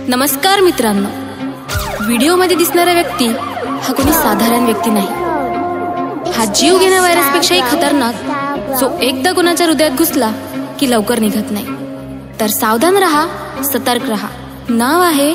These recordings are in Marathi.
नमस्कार मित्रांनो, व्हिडिओमध्ये दिसणारा व्यक्ती हा कोणी साधारण व्यक्ती नाही। हा जीव घेण्या व्हायरसपेक्षाही खतरनाक, जो एकदा कोणाच्या हृदयात घुसला की लवकर निघत नाही। तर सावधान रहा, सतर्क रहा। नाव आहे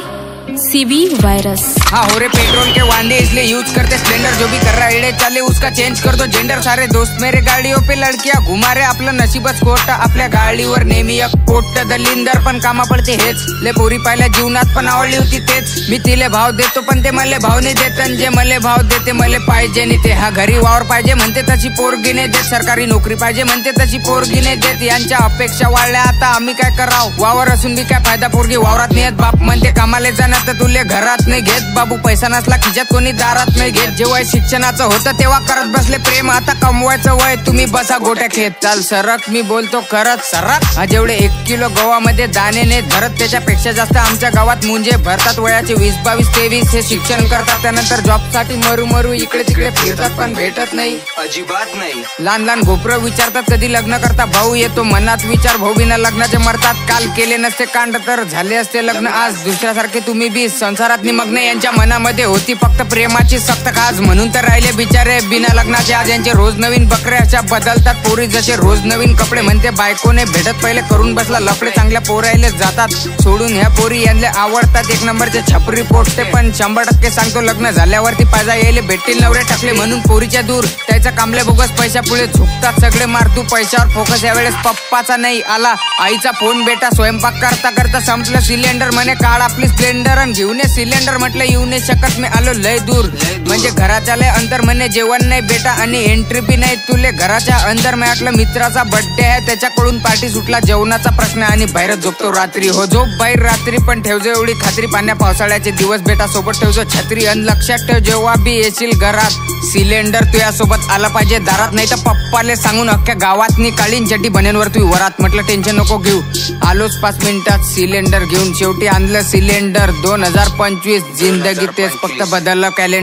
सीबी वायरस। हाँ हो रे पेट्रोल के वांदे इसलिए यूज करते स्प्लेंडर। जो भी कर रहा है चाले उसका चेंज कर दो जेंडर। सारे दोस्त मेरे गाड़ियों पे लड़कियां घुमा रे, आपलं नशीबच खोट। आपल्या गाडीवर नेहमी एक पोट दलिंदर, पण कामा पडते हेच। ले पोरी पाहिल्या जीवनात पण आवडली होती तेच। मी तिले भाव देतो पण ते मले भाव नाही देत, जे मले भाव देते मले पाहिजे नाही ते। हा घरी वावर पाहिजे म्हणते तशी पोरगी नाही देत, सरकारी नोकरी पाहिजे म्हणते तशी पोरगी नाही देत। यांच्या अपेक्षा वाढल्या आता आम्ही काय कराव, वावर असून बी काय फायदा, पोरगी वावरात नाही येत। बाप म्हणते कामाले जाणार तर तुले घरात नाही घेत। बाबू पैसा नसला खिशात कोणी दारात नाही घेत। जेव्हा शिक्षणाचं होतं तेव्हा करत बसले प्रेम, आता कमवायचं वय तुम्ही बसा गोट्या खेत। चाल सरक, मी बोलतो खरंच सरक। हा जेवढे 1 किलो गव्हामध्ये दाणे ने धरत, त्याच्यापेक्षा जास्त आमच्या गावात मुंजे भरतात। वयाचे 20, 22, 23 हे शिक्षण करतात, त्यानंतर जॉब साठी मरू इकडे तिकडे फिरतात, पण भेटत नाही, अजिबात नाही। लहान गोपर विचारतात कधी लग्न करता, भाऊ येतो मनात विचार, भाऊ बिना लग्नाचे मरतात। काल केले नसते कांड तर झाले असते लग्न आज। दुसऱ्यासारखे तुम्ही बी संसारात निमग्न, यांच्या मनामध्ये होती फक्त प्रेमाची सक्त खाज, म्हणून तर राहिले बिचारे बिना लग्नाचे आज। यांचे रोज नवीन बकरे अशा बदलतात, पोरी जसे रोज नवीन कपडे। म्हणते बायकोने भेटत पहिले करून बसला लफडे, चांगल्या पोरायले जातात सोडून ह्या पोरी यांना आवडतात। 1 नंबरचे छपरी पोटते, पण 100% सांगतो लग्न झाल्यावरती पाहिजे यायले भेटतील नवरे टाकले म्हणून पोरीच्या दूर। त्याचा कामले बोगस पैसा पुढे झुकतात सगळे, मार तू पैशावर फोकस। यावेळेस पप्पाचा नाही आला आईचा फोन, बेटा स्वयंपाक करता करता संपलं सिलेंडर। म्हणे काढ आपली स्प्लेंडर आणि घेऊन ये सिलेंडर। म्हटलं येऊ नाही शकत मी आलो लय दूर, म्हणजे घराच्या लय अंतर। म्हणे जेवण नाही बेटा आणि एंट्री बी नाही तुले घराच्या अंदर। मी म्हटलं मित्राचा बर्थडे आहे त्याच्याकडून पार्टी सुटला, जेवणाचा प्रश्न आणि बाहेर झोपतो रात्री। हो झोप बाहेर रात्री, पण ठेवजो एवढी खात्री, पाण्या पावसाळ्याचे दिवस बेटा सोबत ठेवजो छत्री। आणि लक्षात ठेव जेव्हा बी येशील घरात सिलेंडर तुझ्यासोबत आला पाहिजे दारात, नाही तर पप्पाले सांगून अख्ख्या गावात नी काळीन चड्डी बनेनवर तू वरात। म्हटलं टेन्शन नको घेऊ, आलोच 5 मिनिटात सिलेंडर घेऊन। शेवटी आणलं सिलेंडर 2025, जिंदगी तेच फक्त बदललं कॅलेंडर।